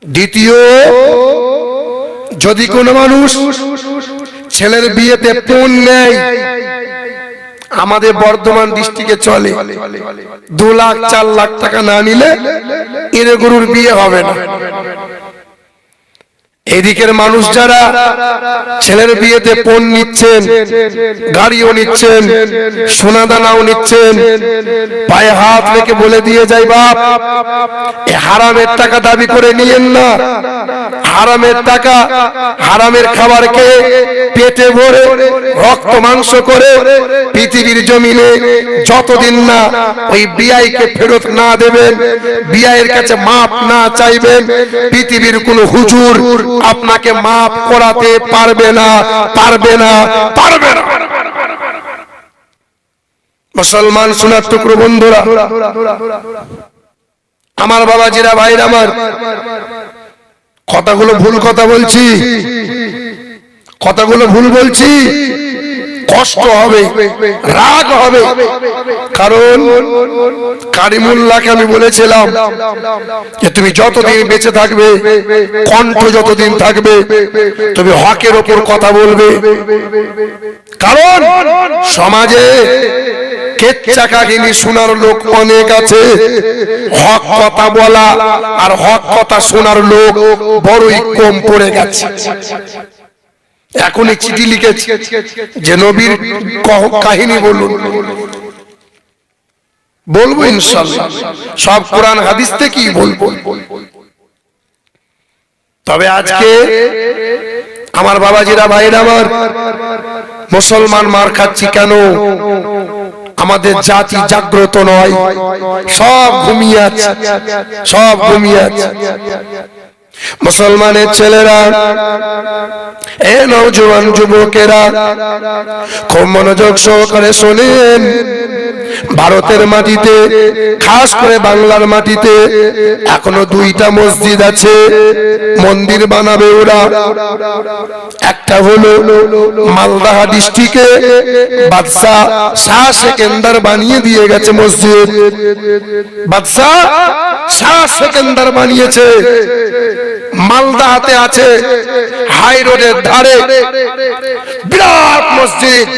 দ্বিতীয়, যদি কোনো মানুষ ছেলের বিয়েতে পণ নেয়, আমাদের বর্ধমান ডিস্ট্রিক্টে চলে 2 লাখ 4 লাখ টাকা না নিলে এর গরুর বিয়ে হবে না। এদিকের মানুষ যারা ছেলের বিয়েতে পণ নিচ্ছেন, গাড়িও নিচ্ছেন, সোনা দানাও নিচ্ছেন, পায়ে হাত রেখে বলে দিয়ে যায়, বাপ এ হারামের টাকা দাবি করে নিয়েন না। হারামের টাকা, হারামের খাবার খেয়ে পেটে ভরে রক্ত মাংস করে পৃথিবীর জমিনে যতদিন না ওই বিআইকে ফেরত না দেবেন, বিআইয়ের কাছে মাপ না চাইবেন, পৃথিবীর কোন হুজুর আপনাকে মাপ করাতে পারবে না, পারবে না, পারবে না। মুসলমান সোনার টুকরো বন্ধুরা, আমার বাবাজিরা, ভাইরা আমার, কথাগুলো ভুল কথা বলছি, কথাগুলো ভুল বলছি, কষ্ট হবে, রাগ হবে, কারণ কারিমুল্লাহকে আমি বলেছিলাম যে তুমি যতদিন বেঁচে থাকবে, কণ্ঠ যতদিন থাকবে, তুমি হকের ওপর কথা বলবে। কারণ সমাজে কেচ্চা কাহিনী শোনার লোক অনেক আছে, হক কথা বলা আর হক কথা শোনার লোক বড়ই কম পড়ে গেছে। এখনই চিঠি লিখেছি যে নবীর কাহিনী বলুন, বলবো ইনশাআল্লাহ, সব কোরআন হাদিস থেকেই বলবো। তবে আজকে আমার বাবাজিরা, ভাইরা আমার, মুসলমান মার খাচ্ছি কেন? আমাদের জাতি জাগ্রত নয়, সব ঘুমিয়ে আছে, সব ঘুমিয়ে আছে। মুসলমানের ছেলেরা, এ নওজোয়ান যুবকেরা, খুব মনোযোগ সহকারে শোনেন। ভারতের মাটিতে, খাস করে বাংলার মাটিতে এখনো 2টা মসজিদ আছে, মন্দির বানাবে ওরা। একটা হলো মালদা ডিস্ট্রিক্টে বাদশাহ শাহ সেকেন্দার বানিয়ে দিয়ে গেছে মসজিদ, বাদশাহ শাহ সেকেন্দার বানিয়েছে। মালদাতে আছে, হাই রোডের ধারে বিরাট মসজিদ,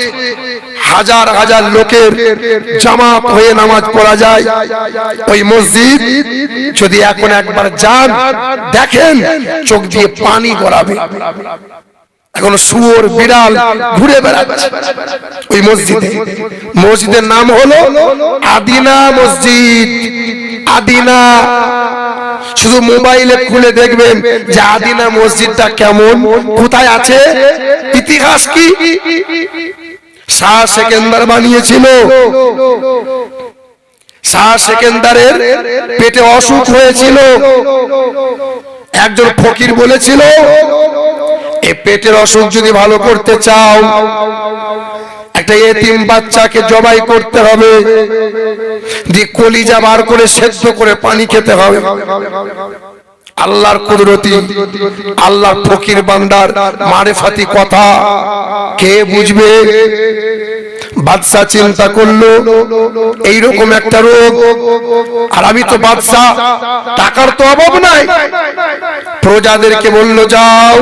হাজার হাজার লোকের জামাত হয়ে নামাজ পড়া যায়। ওই মসজিদ যদি এখন একবার যান, দেখেন, চোখ দিয়ে পানি গড়াবে। এখন শুয়োর বিড়াল ঘুরে বেড়াচ্ছে ওই মসজিদে। মসজিদের নাম হলো আদিনা মসজিদ, আদিনা। শুধু মোবাইলে খুলে দেখবেন যে আদিনা মসজিদটা কেমন, কোথায় আছে, ইতিহাস কি। শাহ সেকেন্দার বানিয়েছিল। শাহ সেকেন্দারের পেটে অসুখ হয়েছিল। একজন ফকির বলেছিল, এই পেটের অসুখ যদি ভালো করতে চাও, একটা এতিম বাচ্চাকে জবাই করতে হবে, দিয়ে কলিজা বার করে সেদ্ধ করে পানি খেতে হবে। আল্লাহর কুদরতি, আল্লাহর ফকির বান্দার মারেফাতি কথা কে বুঝবে? বাদশা চিন্তা করলো এইরকম একটা রোগ, আর আমি তো বাদশা, টাকার তো অভাব নাই। প্রজাদেরকে বললো, যাও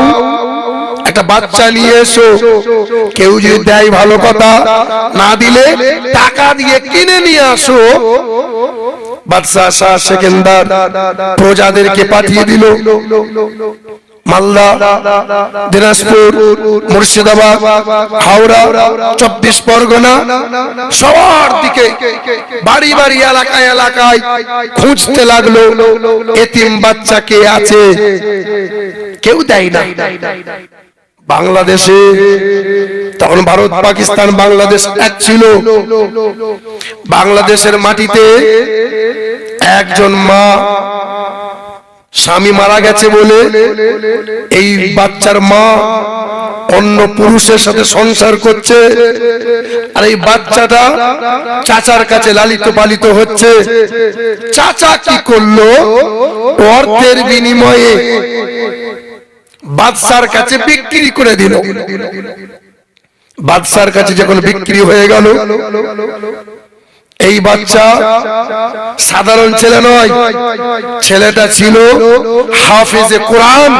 একটা বাচ্চা নিয়ে এসো, কেউ যদি দেয় ভালো কথা, না দিলে টাকা দিয়ে কিনে নিয়ে আসো। বাদশাহ শাহ সেকেন্দার প্রজাদেরকে পাঠিয়ে দিল। মালদা, দিনাজপুর, মুর্শিদাবাদ, হাওড়া, 24 পরগনা, সবার দিকে বাড়ি বাড়ি, এলাকায় এলাকায় খুঁজতে লাগলো এতিম বাচ্চা কে আছে। কেউ দেয় না। বাংলাদেশে তখন ভারত পাকিস্তান বাংলাদেশ এক ছিল। বাংলাদেশের মাটিতে একজন মা স্বামী মারা গেছে বলে এই বাচ্চার মা অন্য পুরুষের সাথে সংসার করছে, আর এই বাচ্চাটা চাচার কাছে লালিত পালিত হচ্ছে। চাচা কি করলো? অর্থের বিনিময়ে বাদশার কাছে বিক্রি করে দিল। বাদশার কাছে যখন বিক্রি হয়ে গেল, এই বাচ্চা সাধারণ ছেলে নয়, ছেলেটা ছিল হাফেজে কোরআন।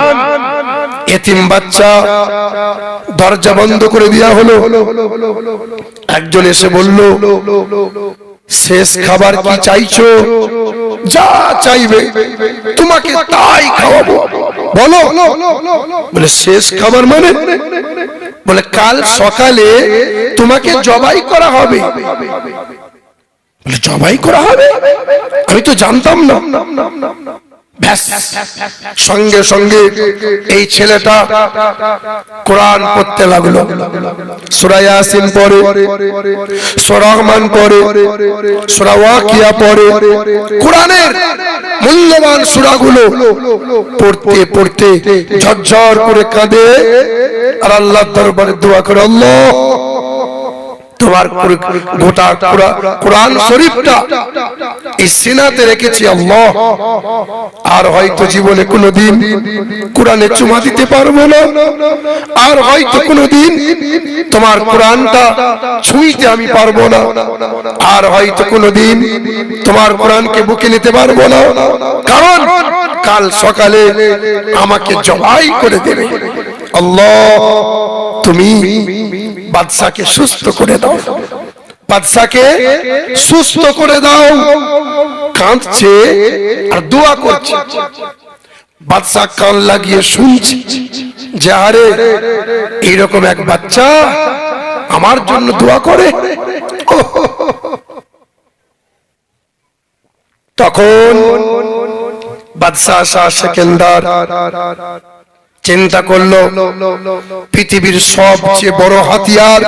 এতিম বাচ্চা, দরজা বন্ধ করে দেওয়া হলো। একজন এসে বলল, শেষ খাবার কি চাইছো? যা চাইবে তোমাকে তাই খাওয়াবো। বলো। বলে শেষ খাবার মানে? বলে কাল সকালে তোমাকে জবাই করা হবে। বলে জবাই করা হবে? আমি তো জানতাম না। ব্যাস, সঙ্গে সঙ্গে এই ছেলেটা কোরআন পড়তে লাগলো। সূরা ইয়াসিন পড়ে, সূরা রহমান পড়ে, সূরা ওয়াকিয়া পড়ে। কোরআনের মূল্যবান সূরাগুলো পড়তে পড়তে ঝরঝর করে কাঁদে আর আল্লাহর দরবারে দোয়া করে, আল্লাহ তোমার গোটা কোরআন শরীফটা এই সিনাতে রেখেছি আল্লাহ, আর হয়তো জীবনে কোনোদিন কোরআনে চুমা দিতে পারবো না, আর হয়তো কোনোদিন তোমার কোরআনটা ছুঁইতে আমি পারবো না, আর হয়তো কোনোদিন তোমার কোরআনকে বুকে নিতে পারবো না, কারণ কাল সকালে আমাকে জবাই করে দেবে। আল্লাহ তুমি বাদশাকে সুস্থ করে দাও, বাদশাকে সুস্থ করে দাও। কাঁদছে আর দোয়া করছে। বাদশা কান লাগিয়ে শুনছে যে আরে এইরকম এক বাচ্চা আমার জন্য দোয়া করে। তখন বাদশা শাহ সেকেন্দার চিন্তা করলো, পৃথিবীর সবচেয়ে বড় হাতিয়ার,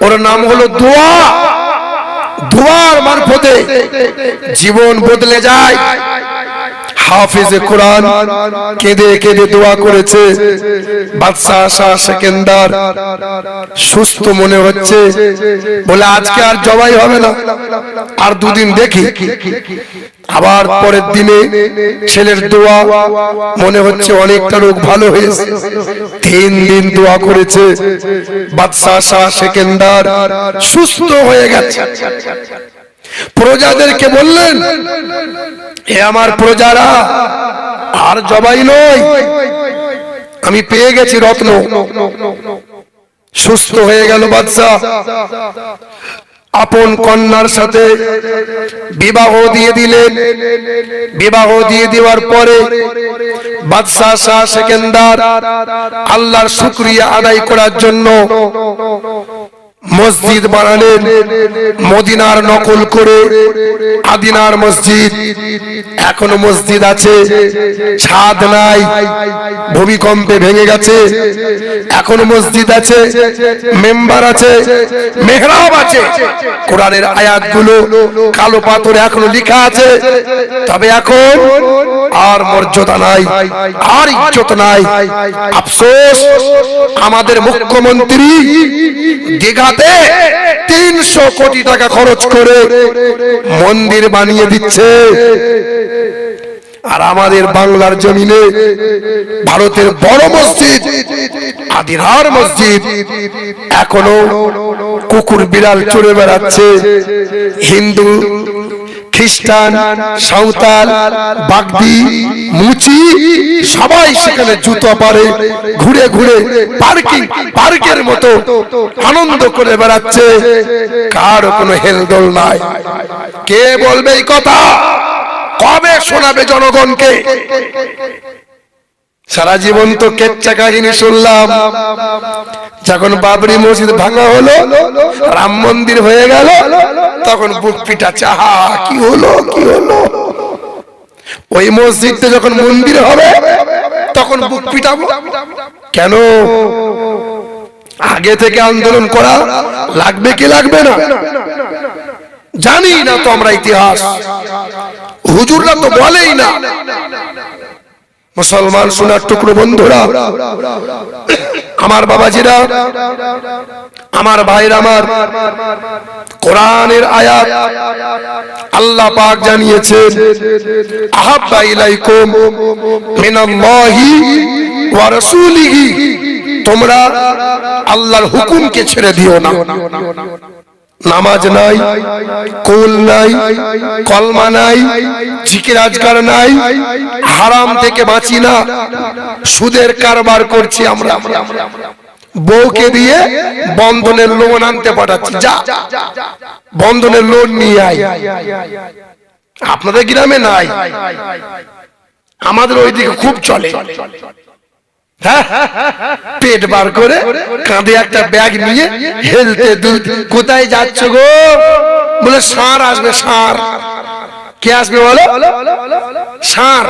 ওর নাম হলো দোয়া। দোয়ার মারফতে জীবন বদলে যায়। হাফেজে কোরআন কেঁদে কেঁদে দোয়া করেছে। বাদশা শাহ সেকেন্দার সুস্থ মনে হচ্ছে, বলে আজকে আর জবাই হবে না, আর দুদিন দেখি। আবার পরের দিনে ছেলের দোয়া, মনে হচ্ছে অনেকটা রোগ ভালো হয়েছে। 3 দিন দোয়া করেছে, বাদশা শাহ সেকেন্দার সুস্থ হয়ে গেছে। প্রজাদেরকে বললেন, এ আমার প্রজারা, আর জবাই নয়, আমি পেয়ে গেছি রত্ন। সুস্থ হয়ে গেল বাদশা। আপন কন্যার সাথে বিবাহ দিয়ে দিলেন। বিবাহ দিয়ে দেওয়ার পরে বাদশা শাহ সেকেন্দার আল্লাহর শুকরিয়া আদায় করার জন্য মসজিদ বানালেন। মদিনার নকল করে আদিনার মসজিদ, এখনো মসজিদ আছে, ছাদ নাই, ভূমিকম্পে ভেঙে গেছে, এখনো মসজিদ আছে, মেম্বার আছে, মেহরাব আছে, কোরআনের আয়াতগুলো কালো পাথরে এখনো লেখা আছে। তবে এখন আর মর্যাদা নাই, আর ইজ্জত নাই। আফসোস, আমাদের মুখ্যমন্ত্রী দীঘাতে 300 কোটি টাকা খরচ করে মন্দির বানিয়ে দিচ্ছে, আর আমাদের বাংলার জমিনে ভারতের বড় মসজিদ আদিনার মসজিদ এখনো কুকুর বিড়াল চড়ে বেড়াচ্ছে। হিন্দু, খ্রিস্টান, সাঁওতাল, বাগদি, মুচি সবাই সেখানে জুতো পারে ঘুরে ঘুরে পার্কের মতো আনন্দ করে বেড়াচ্ছে। কার কোনো হেলদোল নাই। কে বলবে এই কথা? কবে শোনাবে জনগণকে? সারা জীবন তো কেচ্চা কাহিনী শুনলাম। যখন বাবরি মসজিদ ভাঙা হলো, রাম মন্দির হয়ে গেল, তখন বুক পিটাচ্ছে, আহা কি হলো কি হলো। ওই মসজিদে যখন মন্দির হবে তখন বুক পিটাবো কেন? আগে থেকে আন্দোলন করা লাগবে কি লাগবে না? জানি না তো আমরা ইতিহাস, হুজুররা তো বলেই না। মুসলমান সোনার টুকরো বন্ধুরা, আমার বাবাজিরা, আমার ভাইরা, আমার কোরআনের আয়াত আল্লাহ পাক জানিয়েছেন, আহাব্বা ইলাইকুম মিনাল্লাহি ওয়া রাসূলিহি, তোমরা আল্লাহর হুকুমকে ছেড়ে দিও না। নামাজ নাই, কুল নাই, কলমা নাই, জিকির আজকার নাই, হারাম থেকে বাঁচি না, সুদের কারবার করছি আমরা, বউকে দিয়ে বন্ধনের লোন আনতে পাঠাচ্ছি, যা বন্ধনের লোন নিয়ে আয়। আপনাদের গ্রামে নাই, আমাদের ওইদিকে খুব চলে। হ্যাঁ, পেট বার করে কাঁধে একটা ব্যাগ নিয়ে হেলতে দুধ, কোথায় যাচ্ছ গো? বলে ষাঁড় আসবে, ষাঁড়। কে আসবে বলো? ষাঁড়।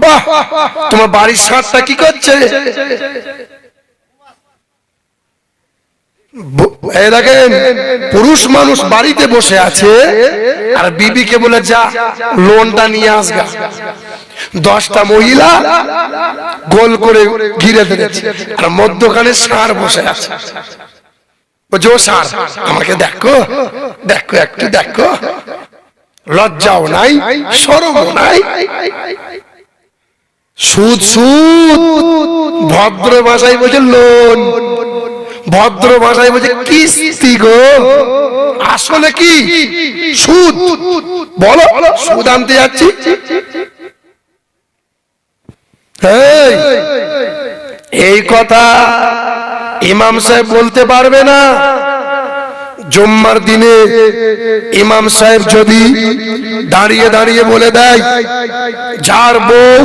বাহ, তোমার বাড়ির ষাঁড়টা কি করছে? এই দেখেন, পুরুষ মানুষ বাড়িতে বসে আছে আর বিবিকে বলে যা লোনটা নিয়ে আসবে। 10টা মহিলা গোল করে ঘিরে ফেলেছে আর মধ্যখানে ষাঁড় বসে আছে। জো ষাঁড়, আমাকে দেখো, দেখো, একটু দেখো, লজ্জাও নাই, শরমও নাই। সুদ, সুদ, ভদ্র ভাষায় বলছে লোন, ভদ্র ভাষায় বলছে কিস্তি গো। আসলে কি সুদ? বলো, সুদ আনতে যাচ্ছি। এই কথা ইমাম সাহেব বলতে পারবে না। জুম্মার দিনে ইমাম সাহেব যদি দাঁড়িয়ে দাঁড়িয়ে বলে দেয় যার বউ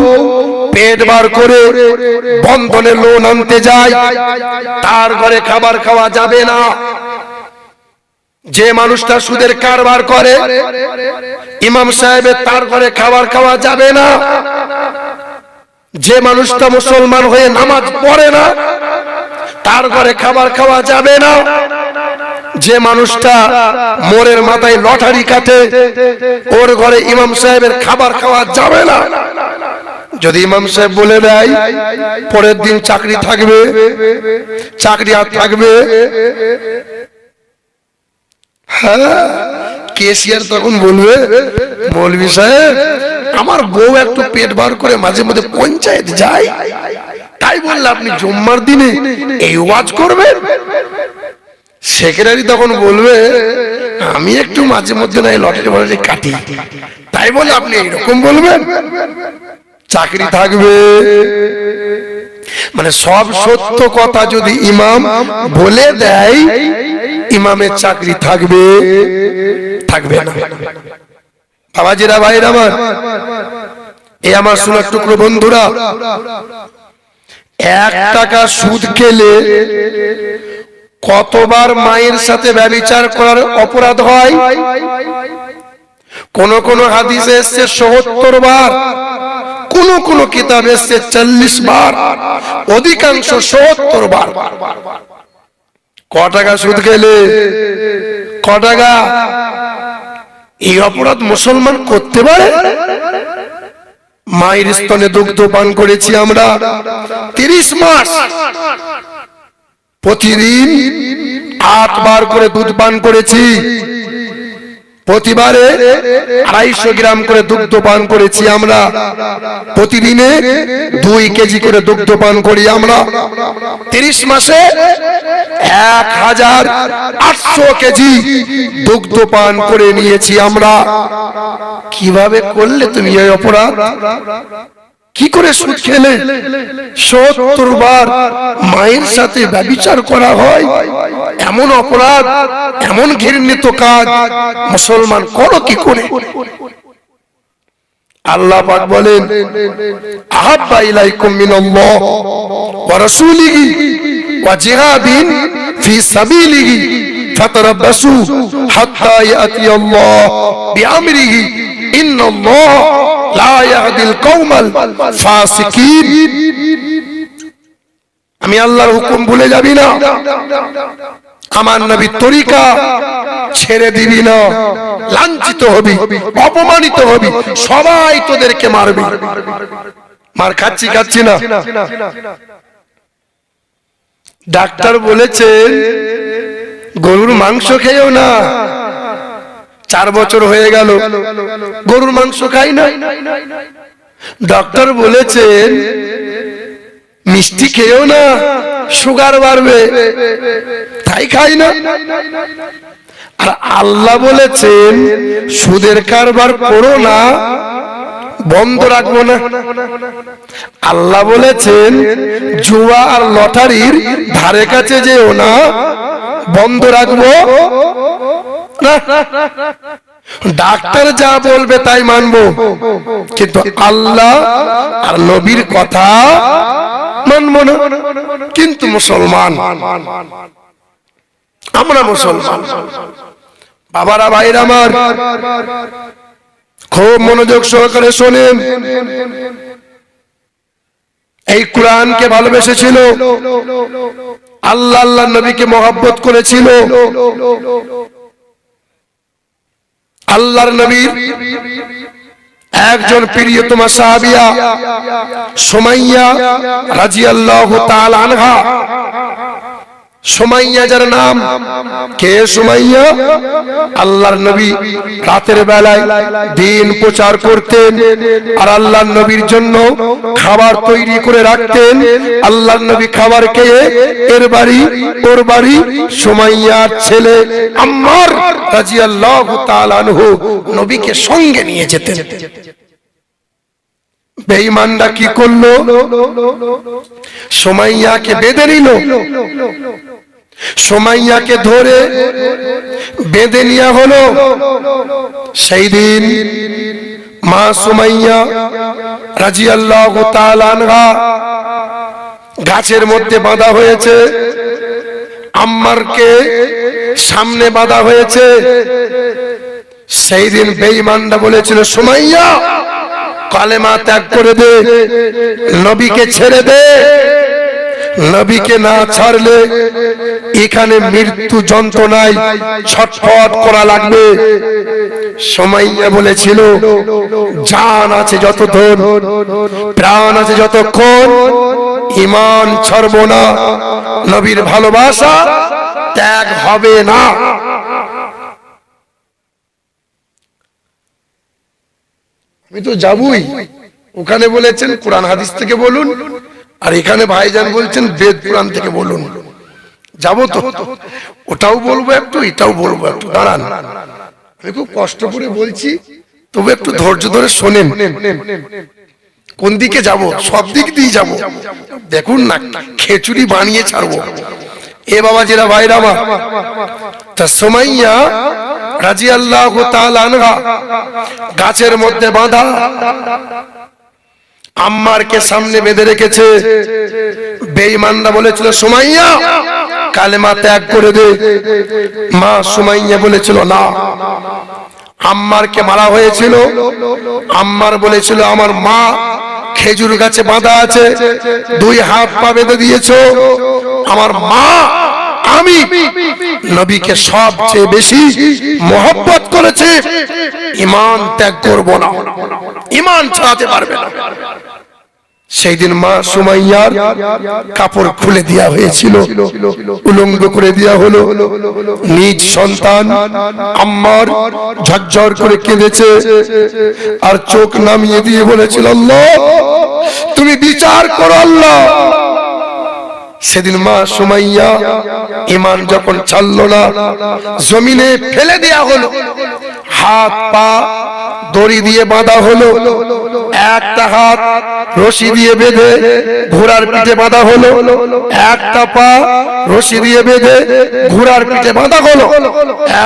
পেট বার করে বন্ধনে লোন আনতে যায় তার ঘরে খাবার খাওয়া যাবে না, যে মানুষটা সুদের কারবার করে ইমাম সাহেবের তার ঘরে খাবার খাওয়া যাবে না, যে মানুষটা মুসলমান হয়ে নামাজ পড়ে না তার ঘরে খাবার খাওয়া যাবে না, যে মানুষটা মোড়ের মাথায় লটারি কাটে ওর ঘরে ইমাম সাহেবের খাবার খাওয়া যাবে না। যদি ইমাম সাহেব বলে দেয় পরের দিন চাকরি থাকবে, চাকরি আর থাকবে, হ্যাঁ, কেসিয়ার তখন বলবে মৌলভী সাহেব আমার বউ একটু পেট বার করে মাঝে মধ্যে পঞ্চায়েত যায়, তাই বললে আপনি জুম্মার দিনে এই ওয়াজ করবেন। সেক্রেটারি তখন বলবে আমি একটু মাঝে মধ্যে না লটারি ফটারি কাটি, তাই বলে আপনি এইরকম বলবেন। চাকরি থাকবে, মানে সব সত্য কথা যদি ইমাম বলে দেয় ইমামের চাকরি থাকবে, থাকবে না। বাবাজিরা, ভাইরা আমার, এই আমার সোনার টুকরো বন্ধুরা, 1 টাকা সুদ খেলে কতবার মায়ের সাথে ব্যভিচার করার অপরাধ হয়? কোন কোন হাদিসে এসেছে ৭০ বার, কোন কোন কিতাবে এসেছে ৪০ বার, অধিকাংশ ৭০ বার। ক টাকা সুদ খেলে, ক টাকা? এই অপরাধ মুসলমান করতে পারে? মায়ের স্তনে দুগ্ধ পান করেছি আমরা 30 মাস, প্রতিদিন 8 বার করে দুধ পান করেছি, প্রতিবারে 250 গ্রাম করে দুগ্ধ পান করেছি আমরা, প্রতিদিনে 2 কেজি করে দুগ্ধ পান করি আমরা। 30 মাসে 1800 কেজি দুগ্ধ পান করে নিয়েছি আমরা। কিভাবে করলে তুমি এই অপরাধ? কি করে সুদ খেলে? ৭০ বার মায়ের সাথে ব্যভিচার করা হয়, এমন অপরাধ, এমন ঘৃণিত কাজ মুসলমান করো কি করে? আল্লাহ পাক বলেন আহাব্বা ইলাইকুম মিনাল্লাহ ওয়া রাসূলিহি ওয়া জিহাদিন ফি সাবিলিহি ফাতারাব্বাসু হাত্তা ইয়াতি আল্লাহ বিআমরিহি ইন্নাল্লাহ লা ইয়াহদিল কওমাল ফাসিকিন। আমি আল্লাহর হুকুম ভুলে যাবি না, আমার নবীর তরিকা ছেড়ে দিবি না, লাঞ্ছিত হবি, অপমানিত হবি, সবাই তোদেরকে মারবে। মার খাচ্ছি না। ডাক্তার বলেছে গরুর মাংস খেয়েও না, 4 বছর হয়ে গেল গরুর মাংস খাই না। ডক্টর বলেছেন মিষ্টি খেয়েও না, সুগার বাড়বে, তাই খাই না। আর আল্লাহ বলেছেন সুদের কারবার করো না, বন্ধ রাখবো না। আল্লাহ বলেছেন জুয়া আর লটারির ধারে কাছে যেও না, বন্ধ রাখবো না। ডাক্তার যা বলবে তাই মানবো, কিন্তু আল্লাহ আর নবীর কথা মানবো না। কিন্তু মুসলমান, আমরা মুসলমান বাবারা, ভাইরা আমার, খুব মনোযোগ সহকারে শোনেন। এই কোরআনকে ভালোবেসেছিল, আল্লাহ আল্লাহ নবীকে মহব্বত করেছিল। আল্লাহর নবীর একজন প্রিয়তমা সাহাবিয়া সুমাইয়া রাদিয়াল্লাহু তাআলা আনহা। সুমাইয়া যার নাম, কে সুমাইয়া? আল্লাহর নবী রাতের বেলায় দ্বীন প্রচার করতেন আর আল্লাহর নবীর জন্য খাবার তৈরি করে রাখতেন। আল্লাহর নবী খাবার খেয়ে এর বাড়ি ওর বাড়ি সুমাইয়ার ছেলে আম্মার রাদিয়াল্লাহু তাআলা আনহু নবীকে সঙ্গে নিয়ে যেতেন। বেঈমানরা কি করলো? সুমাইয়াকে বেঁধে নিল। সুমাইয়াকে ধরে বেঁধে নেওয়া হলো। সেই দিন মা সুমাইয়া রাদিয়াল্লাহু তাআলা আনহা গাছের মধ্যে বাঁধা হয়েছে, আম্মারকে সামনে বাঁধা হয়েছে। সেই দিন বেঈমানরা বলেছিল সুমাইয়া কালেমা ত্যাগ করে দে, নবীকে ছেড়ে দে। নবীকে না ছাড়লে এখানে মৃত্যু যন্ত্রণায় ছটফট করা লাগবে। সুমাইয়া বলেছিল জান আছে যতক্ষণ, প্রাণ আছে যতক্ষণ, ঈমান ছাড়ব না, নবীর ভালোবাসা ত্যাগ হবে না। আমি তো যাবই, ওখানে বলেছেন কোরআন হাদিস থেকে বলুন, আর এখানে ভাইজান বলছেন বেদ কোরআন থেকে বলুন। যাবো তো, ওটাও বলবো একটু, এটাও বলবো একটু। দাঁড়ান, আমি খুব কষ্ট করে বলছি, তবে একটু ধৈর্য ধরে শোনেন। কোন দিকে যাব? সব দিক দিয়ে যাব। দেখুন না, খিচুড়ি বানিয়ে ছাড়বো। এ বাবা যেরা ভাইরা আমার, তা সুমাইয়া রাদিয়াল্লাহু তাআলা আনহা গাছের মধ্যে বাঁধা, আম্মারকে সামনে বেঁধে রেখেছে। বেঈমানরা বলেছিল সুমাইয়া কালেমা ত্যাগ করে দে। মা সুমাইয়া বলেছিল না। আম্মারকে মারা হয়েছিল। আম্মার বলেছিল আমার মা খেজুর গাছে বাঁধা আছে, দুই হাত পা বেঁধে দিয়েছো। আমার মা, আমি নবীকে সবচেয়ে বেশি মহব্বত করেছে, ঈমান ত্যাগ করব না, ঈমান ছাড়াতে পারবে না। সেই দিন মা সুমাইয়ার কাপড় খুলে দেওয়া হয়েছিল, উলঙ্গ করে দেওয়া হলো। নিজ সন্তান আম্মার ঝরঝর করে কেঁদেছে আর চোখ নামিয়ে দিয়ে বলেছিল আল্লাহ তুমি বিচার করো আল্লাহ। সেদিন মা সুমাইয়া ঈমান যখন ছাড়লো না, জমিনে ফেলে দেয়া হলো। হাত পা দড়ি দিয়ে বাঁধা হলো, একটা হাত রশি দিয়ে বেঁধে ঘোড়ার পিঠে বাঁধা হলো, একটা পা রশি দিয়ে বেঁধে ঘোড়ার পিঠে বাঁধা হলো,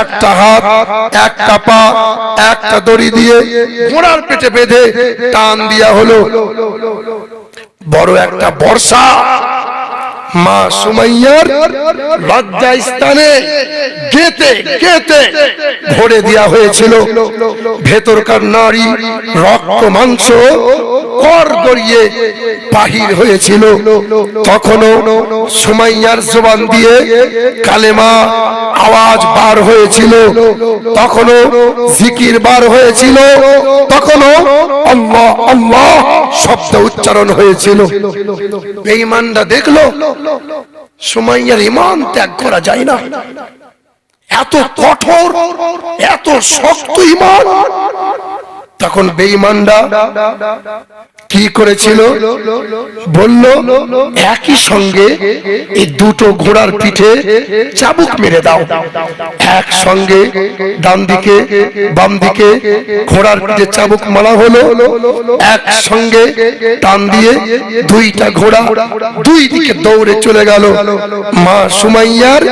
একটা হাত একটা পা একটা দড়ি দিয়ে ঘোড়ার পিঠে বেঁধে টান দেয়া হলো। বড় একটা বর্ষা মা সুমাইয়ার লজ্জা স্থানে গেতে গেতে ভরে দেওয়া হয়েছিল। ভেতরকার নারী রক্ত মাংস কর গড়িয়ে বাহির হয়েছিল। তখনও সুমাইয়ার জবান দিয়ে কালেমা আওয়াজ বার হয়েছিল, তখনও জিকির বার হয়েছিল, তখনও আল্লাহ আল্লাহ শব্দ উচ্চারণ হয়েছিল। বেঈমানরা দেখলো সুমাইয়ার ঈমান ত্যাগ করা যায় না, এত কঠোর এত শক্ত ঈমান। তখন বেঈমানরা কি করেছিল বলল একই সঙ্গে এই দুটো ঘোড়ার পিঠে চাবুক মেরে দাও, একসঙ্গে ডান দিকে বাম দিকে ঘোড়ার পিঠে চাবুক মারা হলো, একসঙ্গে টান দিয়ে দুইটা ঘোড়া দুই দিকে দৌড়ে চলে গেল। মা সুমাইয়ার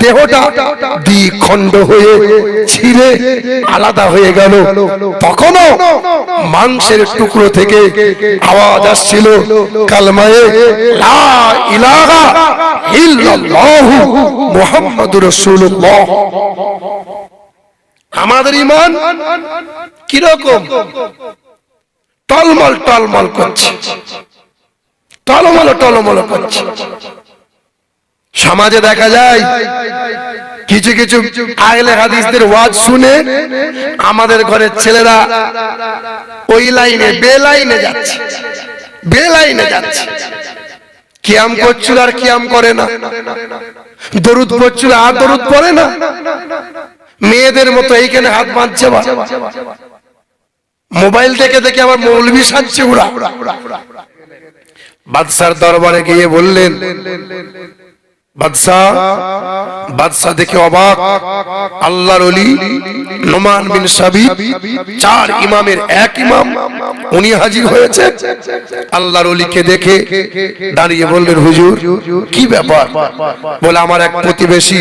দেহটা দ্বিখণ্ড হয়ে ছিঁড়ে আলাদা হয়ে গেল। তখনও মাংসের টুকরো থেকে আওয়াজ আসছিল কালমায়ে লা ইলাহা ইল্লাল্লাহু মুহাম্মাদুর রাসূলুল্লাহ। আমাদের ঈমান কি রকম? টলমল টলমল করছে, টলমল টলমল করছে। সমাজে দেখা যায় কিছু কিছু আহলে হাদিসদের ওয়াজ শুনে আমাদের ঘরের ছেলেরা ওই লাইনে বেলাইনে যাচ্ছে, বেলাইনে যাচ্ছে। কিয়াম করছিল আর কিয়াম করে না, দরুদ পড়ছিল আর দরুদ পড়ে না, মেয়েদের মতো এইখানে হাত বাঁধছে। মোবাইল দেখে দেখে আবার মৌলভী সাজছে ওরা। বাদশার দরবারে গিয়ে বললেন, বাদশাহ দেখে অবাক, আল্লাহর ওলি নোমান বিন সাবিত, চার ইমামের এক ইমাম, উনি হাজির হয়েছে। আল্লাহর ওলিকে দেখে দাঁড়িয়ে বললেন, হুজুর কি ব্যাপার? বলে আমার এক প্রতিবেশী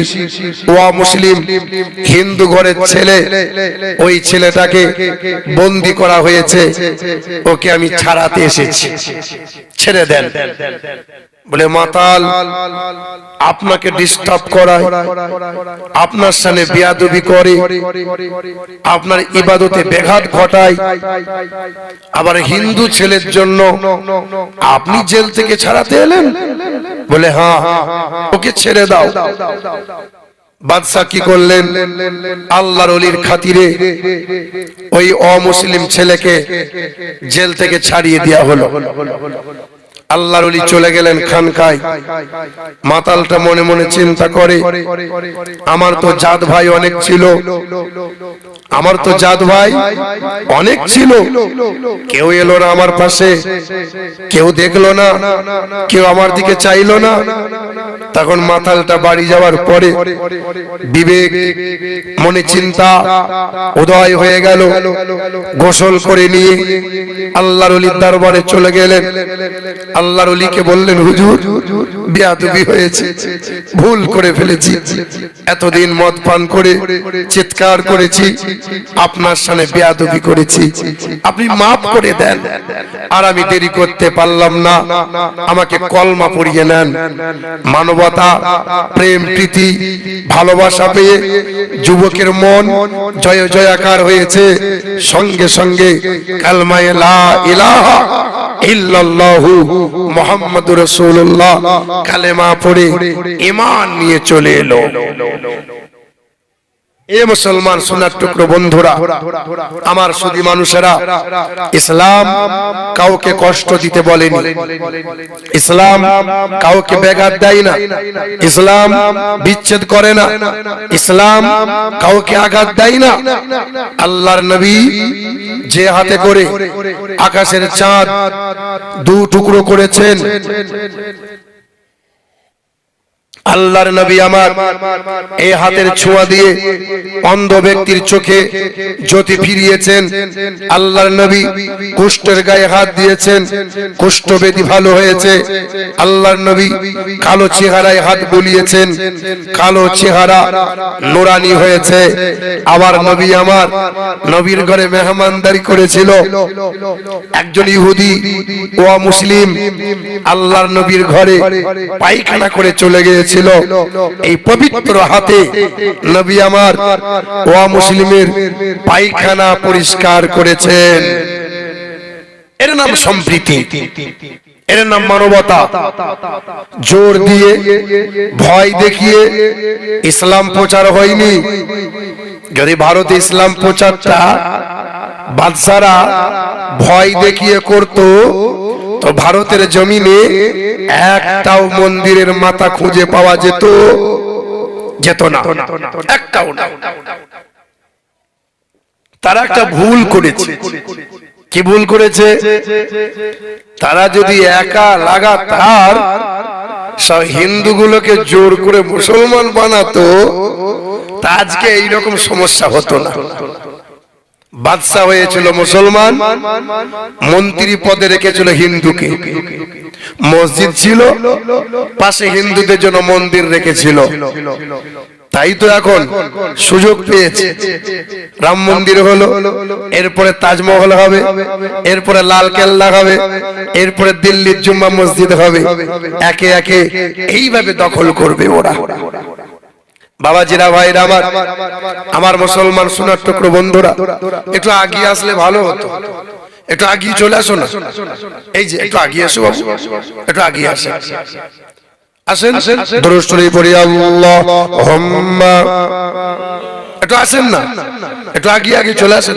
ওয়া মুসলিম হিন্দু ঘরের ছেলে, ওই ছেলেটাকে বন্দী করা হয়েছে, ওকে আমি ছাড়াতে এসেছি, ছেড়ে দেন। বলে মাতাল আপনাকে ডিস্টার্ব করায়, আপনার সামনে বেয়াদবি করে, আপনার ইবাদতে ব্যাঘাত ঘটায়, আবার হিন্দু ছেলের জন্য আপনি জেল থেকে ছাড়াতে এলেন? বলে হ্যাঁ, ওকে ছেড়ে দাও। বাদশা কি করলেন? আল্লাহর ওলির খাতিরে ওই অমুসলিম ছেলেকে জেল থেকে ছাড়িয়ে দেওয়া হলো। আল্লাহর ওলি চলে গেলেন খানকায়। মাতালটা মনে মনে চিন্তা করে, আমার তো জাত ভাই অনেক ছিল, আমার তো জাত ভাই অনেক ছিল, কেউ এলো না আমার পাশে, কেউ দেখলো না, কেউ আমার দিকে চাইলো না। তখন মাতালটা বাড়ি যাওয়ার পরে বিবেক মনে চিন্তা উদয় হয়ে গেল। গোসল করে নিয়ে আল্লাহর ওলির দরবারে চলে গেলেন। আল্লাহর ওলিকে বললেন, হুজুর বেয়াদবি হয়েছে, ভুল করে ফেলেছি, এতদিন মদ পান করে চিৎকার করেছি, আপনার সামনে বেয়াদবি করেছি, আপনি মাফ করে দেন। আর আমি দেরি করতে পারলাম না, আমাকে কলমা পড়িয়ে নেন। মানবতা, প্রেম, প্রীতি, ভালোবাসা পেয়ে যুবকের মন জয় জয়াকার হয়েছে। সঙ্গে সঙ্গে কালমায়ে লা ইলাহা ইল্লাল্লাহু মুহাম্মাদুর রাসূলুল্লাহ কালেমা পড়ে ঈমান নিয়ে চলে এলো। এ মুসলমান সোনার টুকরো বন্ধুরা, আমার সুধী মানুষেরা, ইসলাম কাউকে কষ্ট দিতে বলেনি, ইসলাম কাউকে ব্যাঘাত দেয় না, ইসলাম বিচ্ছেদ করে না, ইসলাম কাউকে আঘাত দেয় না। আল্লাহর নবী যে হাতে করে আকাশের চাঁদ দু টুকরো করেছেন, আল্লাহর নবী আমার এই হাতের ছোঁয়া দিয়ে অন্ধ ব্যক্তির চোখে জ্যোতি ফিরিয়েছেন। আল্লাহর নবী কুষ্ঠের গায়ে হাত দিয়েছেন, কুষ্ঠব্যাধি ভালো হয়েছে। আল্লাহর নবী কালো চেহারায় হাত বুলিয়েছেন, কালো চেহারা নুরানি হয়েছে। আবার নবী আমার নবীর ঘরে মেহমানদারি করেছিল একজন ইহুদি ওয়া মুসলিম, আল্লাহর নবীর ঘরে পায়খানা করে চলে গিয়েছে। এই পবিত্র হাতে নবী আমার ওয়া মুসলিমের পায়খানা পরিষ্কার করেছেন। এর নাম সম্প্রীতি, এর নাম মানবতা। জোর দিয়ে ভয় দেখিয়ে ইসলাম প্রচার হয়নি। যদি ভারতে ইসলাম প্রচারটা বাদশারা ভয় দেখিয়ে করত, তো ভারতের জমিনে একটাও মন্দিরের মাথা খুঁজে পাওয়া যেত না, একটাও না। তারা একটা ভুল করেছে, কি ভুল করেছে? তারা যদি একা লাগাতার সব হিন্দুগুলোকে জোর করে মুসলমান বানাতো, তা আজকে এইরকম সমস্যা হতো না। বাদশা হয়েছিল মুসলমান, মন্ত্রী পদে রেখেছিল হিন্দুকে, মসজিদ ছিল পাশে, হিন্দুদের জন্য মন্দির রেখেছিল। তাই তো এখন সুযোগ পেয়েছে, রাম মন্দির হলো, এরপরে তাজমহল হবে, এরপরে লাল কেল্লা হবে, এরপরে দিল্লির জুম্মা মসজিদ হবে। একে একে এইভাবে দখল করবে ওরা। বাবাজিরা, ভাইরা আমার, আমার মুসলমান সোনার টুকরো বন্ধুরা, একটু আগিয়ে আসলে ভালো হতো। একটু আগিয়ে চলে আসো না, এই যে একটু আগিয়ে আসো বাবু, একটু আগিয়ে আসেন, আসেন, দরুদ শরীফ পড়ি আল্লাহুম্মা। একটু আসেন না, একটু আগিয়ে আগে চলে আসেন।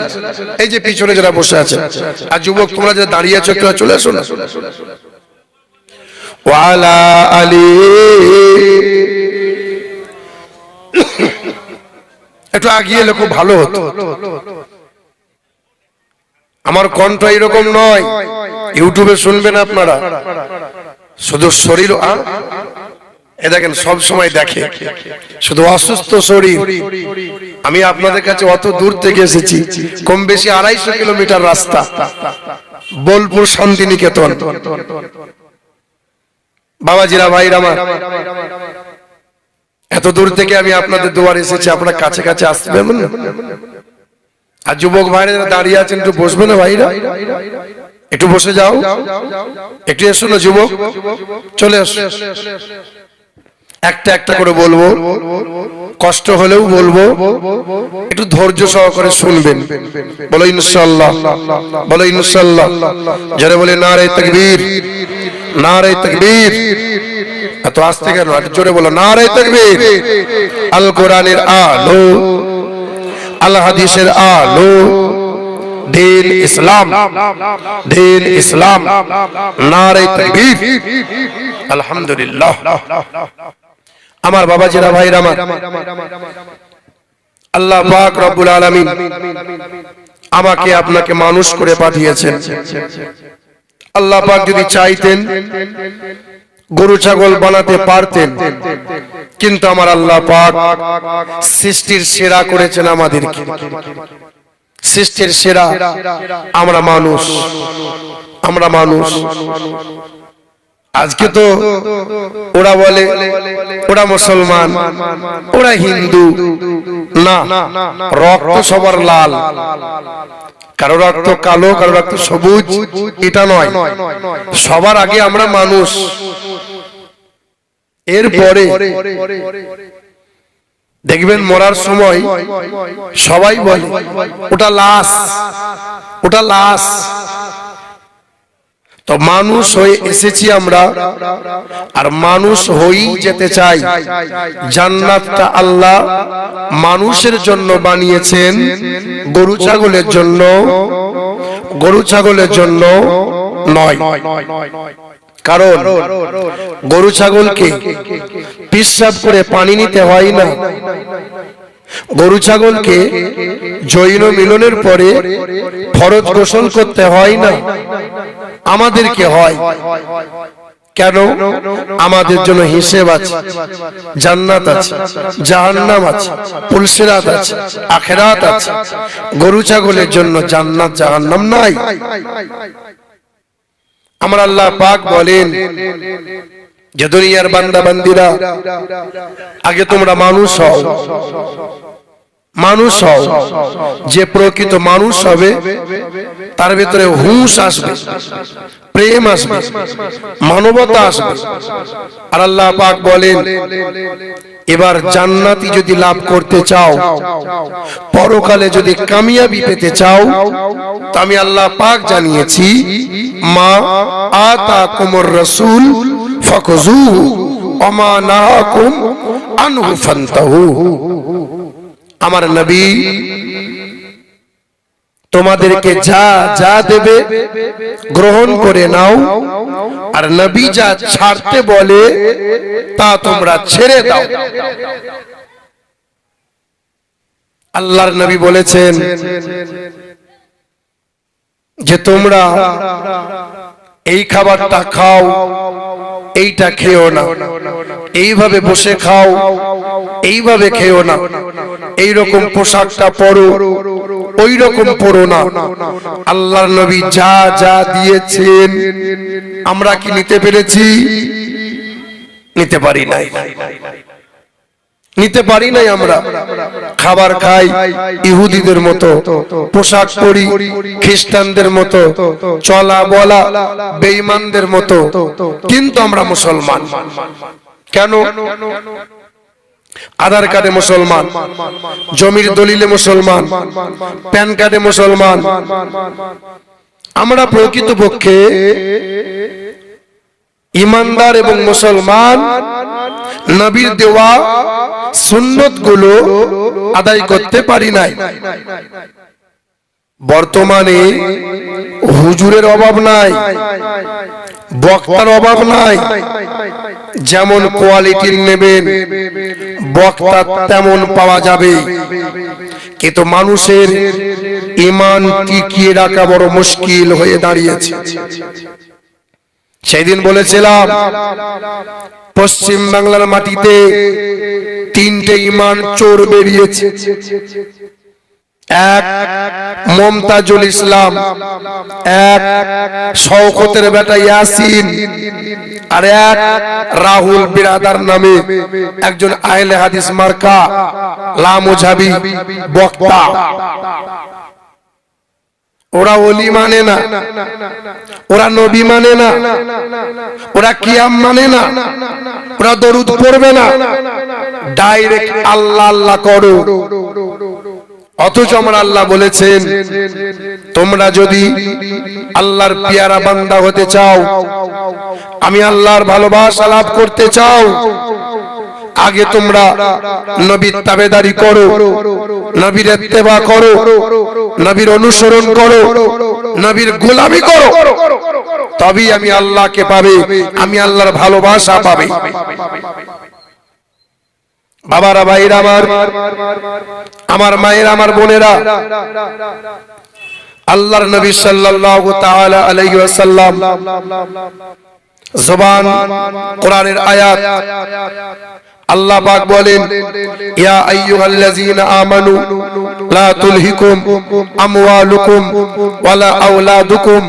এই যে পিছনে যারা বসে আছে, আর যুবক তোমরা যারা দাঁড়িয়ে আছো, একটু চলে আসো না। ওয়ালা আলী, একটু আগিয়ে এলে খুব ভালো হতো। আমার কণ্ঠ এরকম নয়, ইউটিউবে শুনবেন আপনারা, শুধু শরীর এ দেখেন সব সময় দেখে, শুধু অসুস্থ শরীর। আমি আপনাদের কাছে অত দূর থেকে এসেছি, কম বেশি 250 কিলোমিটার রাস্তা, বোলপুর শান্তিনিকেতন। বাবাজিরা, ভাইরা আমার, এত দূর থেকে আমি আপনাদের দুয়ারে এসেছি, আপনারা কাছে কাছে আসবেন না। আর যুবক ভাইরা দাঁড়িয়ে আছেন, একটু বসবে না ভাইরা, একটু বসে যাও, একটু এসো না যুবক, চলে এসো। একটা একটা করে বলবো, কষ্ট হলেও বলবো, একটু ধৈর্য সহকারে শুনবেন। বলো ইনশাআল্লাহ, বলো ইনশাআল্লাহ, যারা বলে নারে তাকবীর, নারে তাকবীর। এত আস্তে কেন, একটু জোরে বলো নারে তাকবীর। আল কোরআনের আলো, আল হাদিসের আলো, দিন ইসলাম, দিন ইসলাম, নারে তাকবীর। আলহামদুলিল্লাহ। আমার বাবাজিরা, ভাইরা আমার, আল্লাহ পাক রব্বুল আলামিন আমাকে আপনাকে মানুষ করে পাঠিয়েছেন। আল্লাহ পাক যদি চাইতেন গরু ছাগল বানাতে পারতেন, কিন্তু আমার আল্লাহ পাক সৃষ্টির সেরা করেছেন আমাদেরকে। সৃষ্টির সেরা আমরা মানুষ, আমরা মানুষ। আজকে তো ওরা বলে ওরা মুসলমান, ওরা হিন্দু। না, রক্ত সবার লাল, কারো রক্ত কালো, কারো রক্ত সবুজ, এটা নয়। সবার আগে আমরা মানুষ, এরপরে দেখবেন মরার সময় সবাই বলে ওটা লাশ, ওটা লাশ। তো মানুষ হয়ে এসেছি আমরা, আর মানুষ হয়েই যেতে চাই। জান্নাতটা আল্লাহ মানুষের জন্য বানিয়েছেন, গরু ছাগলের জন্য, গরু ছাগলের জন্য নয়। কারণ গরু ছাগলকে পেশাব করে পানি নিতে হয় না, গরু ছাগলকে যৌন মিলনের পরে ফরজ গোসল করতে হয় না, আমাদেরকে হয়। কেন? আমাদের জন্য হিসেব আছে, জান্নাত আছে, জাহান্নাম আছে, পুলসিরাত আছে, আখিরাত আছে। গরু ছাগলের জন্য জান্নাত জাহান্নাম নাই। আমার আল্লাহ পাক বলেন যে দুনিয়ার বান্দা বান্দিরা, আগে তোমরা মানুষ হও, মানুষ হও। যে প্রকৃত মানুষ হবে তার ভিতরে হুঁশ আসবে, প্রেম আসবে, মানবতা আসবে। আর আল্লাহ পাক বলেন, এবার জান্নাতি যদি লাভ করতে চাও, পরকালে যদি কামিয়াবি পেতে চাও, তো আমি আল্লাহ পাক জানিয়েছি, মা আতাকুমুর রাসূল ফাখুযুহু ওয়া মা নাহাকুম আনহু ফান্তাহু। আমার নবী তোমাদেরকে যা যা দেবে গ্রহণ করে নাও, আর নবী যা ছাড়তে বলে তা তোমরা ছেড়ে দাও। আল্লাহর নবী বলেছেন, যে তোমরা এই খাবারটা খাও, এইটা খেও না, এইভাবে বসে খাও, এইভাবে খেও না, এইরকম পোশাকটা পরো, ওই রকম পরো না। আল্লাহর নবী যা যা দিয়েছেন আমরা কি নিতে পেরেছি? নিতে পারি নাই, নিতে পারি নাই। আমরা খাবার খাই ইহুদিদের মতো, পোশাক পরি খ্রিস্টানদের মতো, চলা বলা বেঈমানদের মতো, কিন্তু আমরা মুসলমান। কেন? আধার কার্ডে মুসলমান, জমির দলিলে মুসলমান, প্যান কার্ডে মুসলমান। আমরা প্রকৃতপক্ষে ইমানদার এবং মুসলমান, নবীর দেওয়া সুন্নত গুলো আদায় করতে পারি নাই। বর্তমানে হুজুরের অভাব নাই, বক্তার অভাব নাই। যেমন কোয়ালিটির নেবেন বক্তা তেমন পাওয়া যাবে, কিন্তু মানুষের ঈমান টিকিয়ে রাখা বড় মুশকিল হয়ে দাঁড়িয়েছে। সেদিন বলেছিলাম পশ্চিম বাংলার মাটিতে তিনটে ঈমান চোর বেরিয়েছে। এক মমতাজুল ইসলাম, এক শওকতের বেটা ইয়াসিন, আর এক রাহুল বিরাদার নামে একজন আহলে হাদিস মার্কা লামুজাবি বক্তা। ওরা ওলি মানে না, ওরা নবী মানে না, ওরা কিয়াম মানে না, ওরা দরুদ পড়বে না, ডাইরেক্ট আল্লাহ আল্লাহ করো। অথচ আমার আল্লাহ বলেছেন তোমরা যদি আল্লাহর পিয়ারা বান্দা হতে চাও, আমি আল্লাহর ভালোবাসা লাভ করতে চাও, আগে তোমরা নবীর তাবেদারি করো, নবীর ইত্তেবা করো, নবীর অনুসরণ করো, নবীর গোলামি করো, তবেই আমি আল্লাহকে পাবে, আমি আল্লাহর ভালোবাসা পাবে। বাবারা, ভাইরা আমার, আমার মায়ের, আমার বোনেরা, আল্লাহর নবী সাল্লাল্লাহু তাআলা আলাইহি ওয়াসাল্লাম জবান কোরআনের আয়াত আল্লাহ পাক বলেন, ইয়া আইয়ুহাল্লাযীনা আমানু লা তুলহিকুম আমওয়ালুকুম ওয়ালা আওলাদুকুম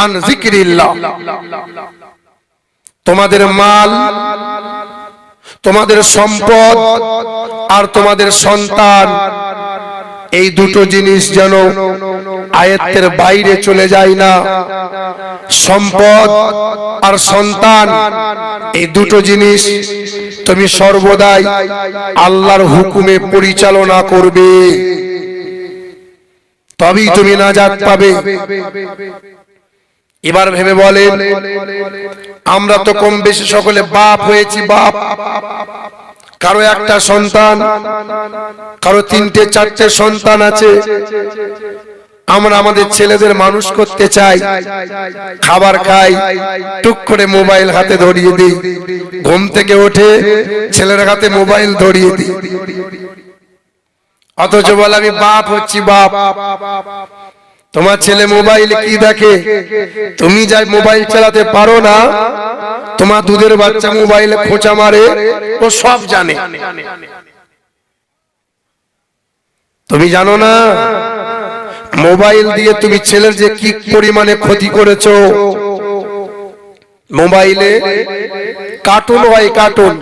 আন যিকরিল্লাহ। তোমাদের মাল, তোমাদের সম্পদ আর তোমাদের সন্তান, এই দুটো জিনিস যেন আয়াতের বাইরে চলে যায় না। সম্পদ আর সন্তান, এই দুটো জিনিস তুমি সর্বদাই আল্লাহর হুকুমে পরিচালনা করবে, তবেই তুমি নাজাত পাবে। এবার ভেবে বলেন, আমরা তো কম বেশি সকলে বাপ হয়েছি, বাপ। কারো একটা সন্তান, কারো তিনটে চারটে সন্তান আছে। আমরা আমাদের ছেলেদের মানুষ করতে চাই, খাবার খাই, টুক করে মোবাইল হাতে ধরিয়ে দিই, ঘুম থেকে ওঠে ছেলের হাতে মোবাইল ধরিয়ে দিই, অথচ বলে আমি বাপ হচ্ছি, বাপ। তোমার ছেলে মোবাইলে কি দেখে? তুমি যাই মোবাইল চালাতে পারো না, তোমার দুধের বাচ্চা মোবাইলে খোঁচা মারে, ও সব জানে। তুমি জানো না মোবাইল দিয়ে তুমি ছেলের যে কি পরিমাণে ক্ষতি করেছো। মোবাইলে কার্টুন হয়, কার্টুন।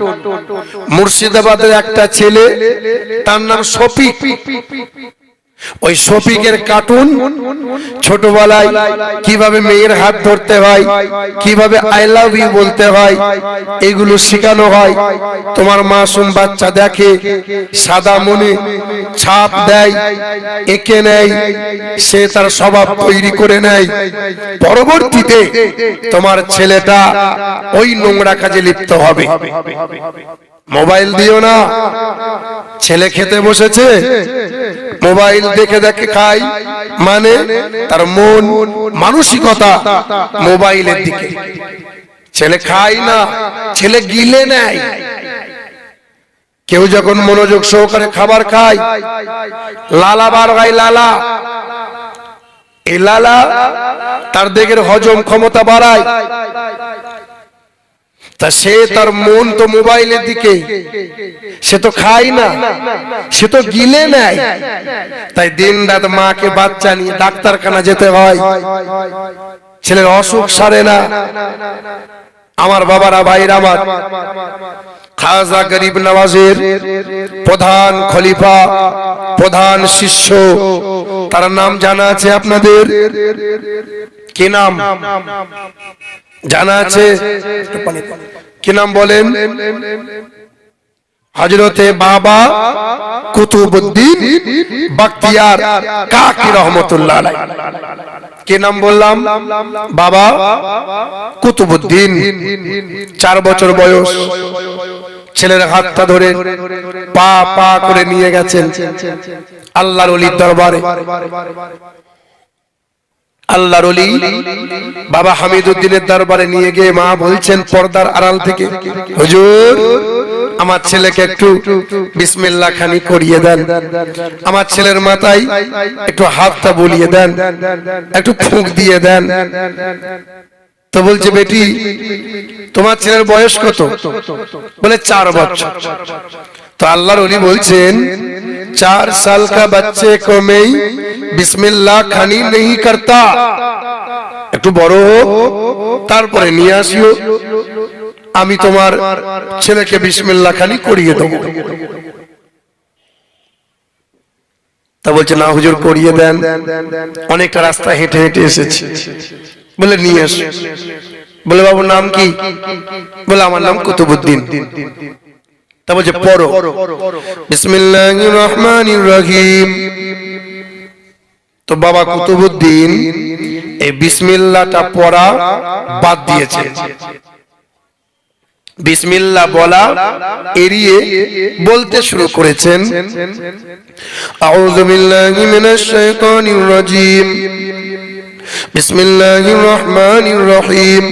মুর্শিদাবাদের একটা ছেলে, তার নাম শফিক। ওই শফিকের কার্টুন ছোটবেলায় কিভাবে মেয়ের হাত ধরতে হয়, কিভাবে আই লাভ ইউ বলতে হয়, এগুলো শেখানো হয়। তোমার মাসুম বাচ্চা দেখে, সাদা মনে ছাপ দেয়, এঁকে নেয়, সে তার স্বভাব তৈরি করে নেয়। পরবর্তীতে তোমার ছেলেটা ওই নোংরা কাজে লিপ্ত হবে। মোবাইল দিও না। ছেলে খেতে বসেছে, মোবাইল দেখে দেখে খায়, মানে তার মন মানসিকতা মোবাইলের দিকে। ছেলে খায় না, ছেলে গিলে নেয়। কেউ যখন মনোযোগ সহকারে খাবার খায়, লালা বার হয়, লালা। এই লালা তার দেহের হজম ক্ষমতা বাড়ায়, তা সে তার মন তো মোবাইলের দিকে, সে তো খায় না, সে তো গিলে নেয়। তাই দিন রাত মাকে বাচ্চা নিয়ে ডাক্তারখানা যেতে হয়, ছেলের অসুখ সারে না। আমার বাবারা, ভাইরা আমার, খাজা গরিব নওয়াজের প্রধান খলিফা, প্রধান শিষ্য, তার নাম জানা আছে আপনাদের? কি নাম জানা আছে? কি নাম বলেন? হযরতে বাবা কুতুবউদ্দিন বখতিয়ার কাকি রহমাতুল্লাহ আলাইহি। কি নাম বললাম? বাবা কুতুবউদ্দিন। 4 বছর বয়স, ছেলের হাতটা ধরে পা পা করে নিয়ে গেছেন আল্লাহর ওলির দরবারে। আল্লাহর ওলি বাবা হামিদউদ্দিনের দরবারে নিয়ে গিয়ে মা বলছেন পর্দার আড়াল থেকে, হুজুর আমার ছেলেকে একটু বিসমিল্লাহ খানি করিয়ে দেন, আমার ছেলের মাথায় একটু হাতটা বুলিয়ে দেন, একটু ফুঁক দিয়ে দেন। তো বলছে, বেটি তোমার ছেলের বয়স কত? বলে 4 বছর। তো আল্লাহর ওলি বলছেন 4 साल का बच्चे को मैं बिस्मिल्लाह खानी नहीं करता, একটু বড় হোক তারপরে নিয়ে আসিও, আমি তোমার ছেলেকে বিসমিল্লাহ খানি করিয়ে দেব। তা বলছে না হুজুর করিয়ে দেন, অনেকটা রাস্তা হেঁটে হেঁটে এসেছে। বলে নিয়ে এসো। বলে বাবুর নাম কি? বলে আমার নাম কুতুবউদ্দিন। তা বলছে পড়ো, বিসমিল্লাহির রহমানির রহিম। তো বাবা কুতুবউদ্দিন এই বিসমিল্লাহটা পড়া বাদ দিয়েছে, বিসমিল্লাহ বলা এড়িয়ে বলতে শুরু করেছেন আউযু বিল্লাহি মিনাশ শাইতানির রাজীম, বিসমিল্লাহির রহমানির রহিম,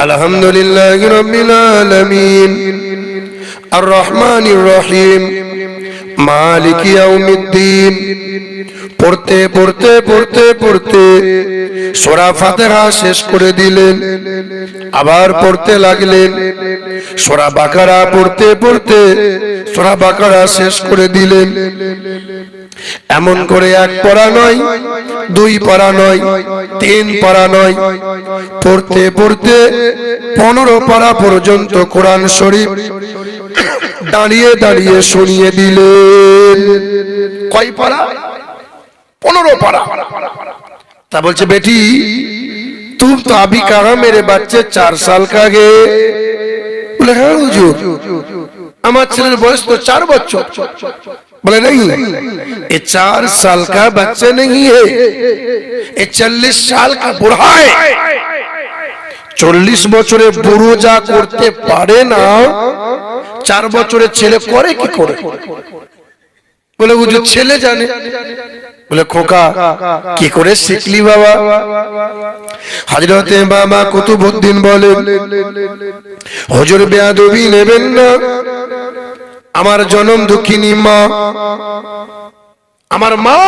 আলহামদুলিল্লাহি রাব্বিল আলামিন, আর রহমানির রহিম, মালিকি ইয়াউমিদ্দিন। পড়তে পড়তে পড়তে পড়তে সূরা ফাতিহা শেষ করে দিলেন, আবার পড়তে লাগলেন। সূরা বাকারা পড়তে পড়তে সূরা বাকারা শেষ করে দিলেন। এমন করে 1 পারা নয়, 2 পারা নয়, 3 পারা নয়, পড়তে পড়তে 15 পারা পর্যন্ত কোরআন শরীফ দাঁড়িয়ে দাঁড়িয়ে শুনিয়ে দিলেন। কয় পারা? 15 পারা। তা বলছে বেটি तुम तो अभी कहा मेरे बच्चे 4 साल का गे? बोले हाँ हुजूर, আমার ছেলের বয়স তো 4 বছর। बोले नहीं, ये 4 साल का बच्चे नहीं है, ये 40 साल का बूढ़ा है। 40 বছরের বুড়ো যা করতে পারে না 4 বছরের ছেলে করে কি করে? বলে হুজুর ছেলে জানে। বলে খোকা কি করে শিখলি বাবা? হযরতে বাবা কুতুবউদ্দিন বলে, হুজুর বেয়াদবি নেবেন না, আমার জনম দুঃখিনী মা, আমার মা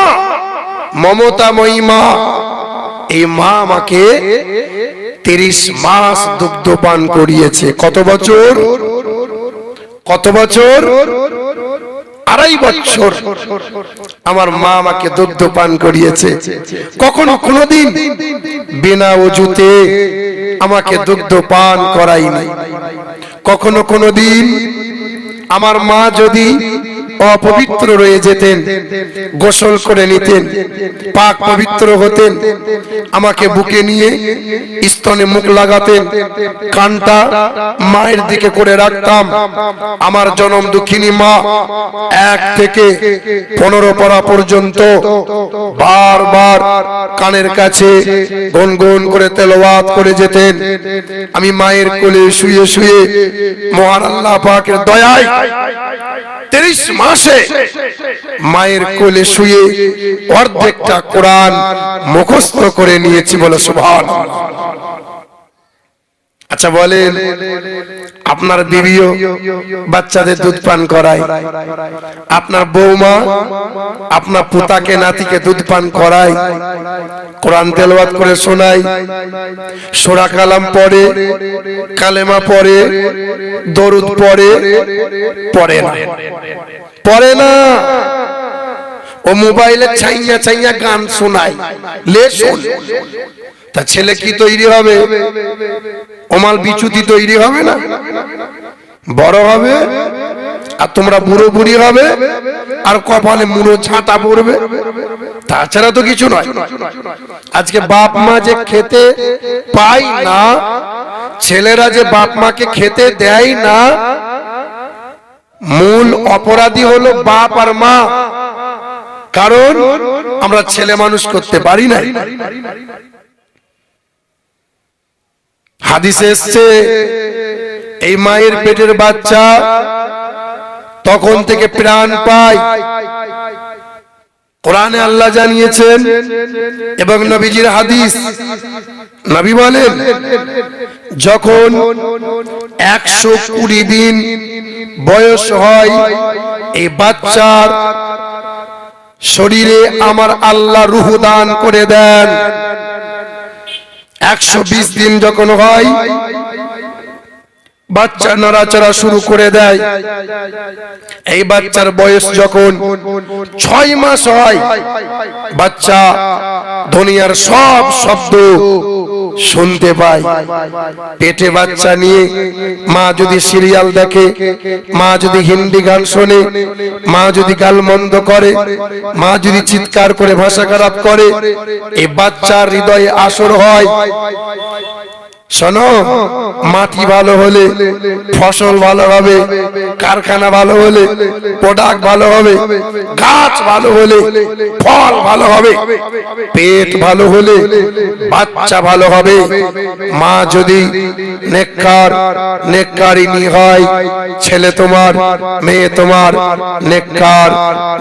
মমতাময়ী মা, এই মা আমাকে 30 মাস দুগ্ধ পান করিয়েছে। কত বছর? কত বছর? 2.5 বছর আমার মা আমাকে দুগ্ধ পান করিয়েছে। কখনো কোনোদিন বিনা ওযুতে আমাকে দুগ্ধ পান করায়নি। কখনো কোনোদিন আমার মা যদি অপবিত্র রয়ে যেতেন, গোসল করে নিতেন, পাক পবিত্র হতেন, আমাকে বুকে নিয়ে স্তনে মুখ লাগাতেন, কানটা মায়ের দিকে করে রাখতাম। আমার জনম দুঃখিনী মা 1 থেকে 15 পারা পর্যন্ত বারবার কানের কাছে গুনগুন করে তেলাওয়াত করে যেতেন। আমি মায়ের কোলে শুয়ে শুয়ে মহান আল্লাহ পাকের দয়ায় 30 মাসে মায়ের কোলে শুয়ে অর্ধেকটা কোরআন মুখস্থ করে নিয়েছি। বলে সুবহানাল্লাহ। আচ্ছা আচ্ছা বলেন, আপনার বিবিও বাচ্চাদের দুধ পান করায়, আপনার বৌমা আপনার পুতাকে নাতিকে দুধ পান করায়, কোরআন তেলাওয়াত করে শোনায়, সূরা কালাম পড়ে, কালেমা পড়ে, দরুদ পড়ে, পড়ে না, পড়ে না। ও মোবাইলে ছাইয়া ছাইয়া গান শোনায়, লে শোন। তা ছেলে কি তৈরি হবে? ওমাল বিচুতি তৈরি হবে না, বড় হবে, আর তোমরা বুড়ো বুড়ি হবে, আর কপালে মুড়ো ছাতা পড়বে, তাছাড়া তো কিছু নয়। আজকে বাপ মা যে খেতে পায় না, ছেলেরা যে বাপ মাকে খেতে দেয় না, মূল অপরাধী হলো বাপ আর মা। কারণ আমরা ছেলে মানুষ করতে পারি না। হাদিসে এসছে এই মায়ের পেটের বাচ্চা তখন থেকে প্রাণ পায়। কোরআনে আল্লাহ জানিয়েছেন এবং নবীজির হাদিস, নবী বলেন যখন 120 দিন বয়স হয় এই বাচ্চার শরীরে আমার আল্লাহ রূহ দান করে দেন। 120 দিন যখন হয় বাচ্চা নড়াচড়া শুরু করে দেয়। এই বাচ্চার বয়স যখন 6 মাস হয়, বাচ্চা দুনিয়ার সব শব্দ শুনতে পায়। পেটে বাচ্চা নিয়ে মা যদি সিরিয়াল দেখে, মা যদি হিন্দি গান শোনে, মা যদি গালমন্দ করে, মা যদি চিৎকার করে ভাষা খারাপ করে, এই বাচ্চার হৃদয়ে আসর হয়। শোনো, মাটি ভালো হলে ফসল ভালো হবে, কারখানা ভালো হলে প্রোডাক্ট ভালো হবে, গাছ ভালো হলে ফল ভালো হবে, পেট ভালো হলে বাচ্চা ভালো হবে। মা যদি নেককার নেককারিনী হয়, ছেলে তোমার মেয়ে তোমার নেককার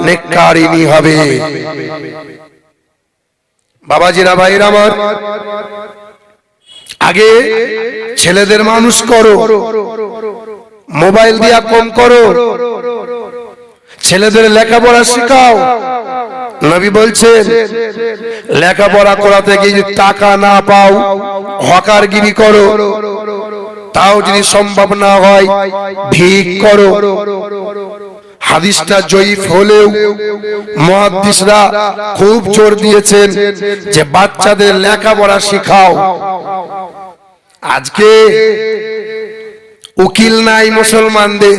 নেককারিনী হবে। বাবাজিরা ভাইরা আমার, আগে ছেলেদের মানুষ করো, মোবাইল দিয়া কম করো, ছেলেদের লেখাপড়া শেখাও। নবী বলছেন লেখাপড়া করাতে গিয়ে যদি টাকা না পাও, হকারগিরি করো, তাও যদি সম্ভব না হয় ভিক করো। হাদিসটা জয়ীফ হলেও মুহাদ্দিসরা খুব জোর দিয়েছেন যে বাচ্চাদের লেখাপড়া শেখাও। আজকে উকিল নাই মুসলমানদের,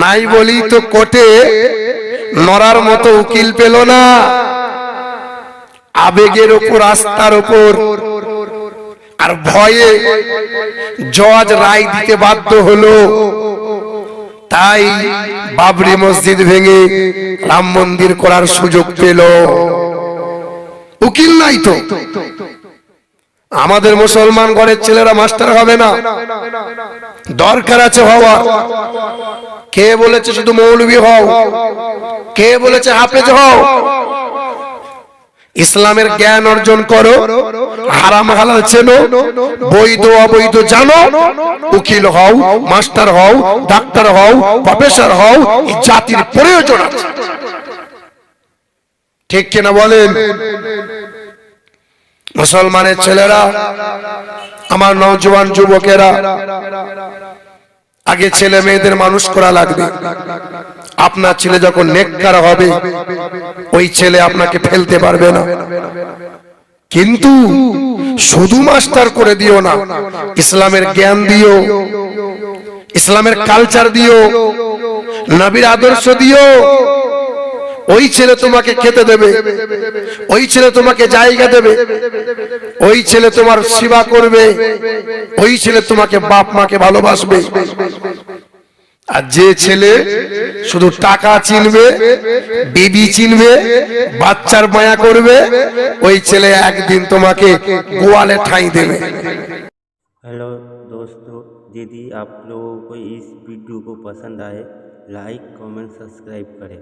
নাই বলি তো কোর্টে নড়ার মতো উকিল পেল না। আবেগের উপর, আস্থার উপর আর ভয়ে জজ রায় দিতে বাধ্য হলো। তাই বাবরি মসজিদ ভেঙে রাম মন্দির করার সুযোগ পেল। উকিল নাই তো। আমাদের মুসলমান ঘরের ছেলেরা মাস্টার হবে না, দরকার আছে হওয়া। কে বলেছে শুধু মৌলবি হও? কে বলেছে হাফেজ হও? ইসলামের জ্ঞান অর্জন করো, হারাম হালাল চেনো, বৈধ অবৈধ জানো, উকিল হও, মাস্টার হও, ডাক্তার হও, প্রফেসর হও। এই জাতির প্রয়োজন আছে, ঠিক কিনা বলেন? মুসলমানের ছেলেরা, আমার নওজোয়ান যুবকেরা, আগে ছেলে মেয়েদের মানুষ করা লাগবে। আপনার ছেলে যখন নেককার হবে, ওই ছেলে আপনাকে ফেলতে পারবে না। কিন্তু শুধু মাস্টার করে দিও না, ইসলামের জ্ঞান দিও, ইসলামের কালচার দিও, নবীর আদর্শ দিও। ওই ছেলে তোমাকে খেতে দেবে, ওই ছেলে তোমাকে জায়গা দেবে, ওই ছেলে তোমার সেবা করবে, ওই ছেলে তোমাকে বাপ মাকে ভালোবাসবে। আর যে ছেলে শুধু টাকা চিনবে, বিবি চিনবে, বাচ্চার মায়া করবে, ওই ছেলে একদিন তোমাকে গোয়ালে ঠাঁই দেবে। हेलो दोस्तों, यदि आप लोगों को इस वीडियो को पसंद आए, लाइक कमेंट सब्सक्राइब करें।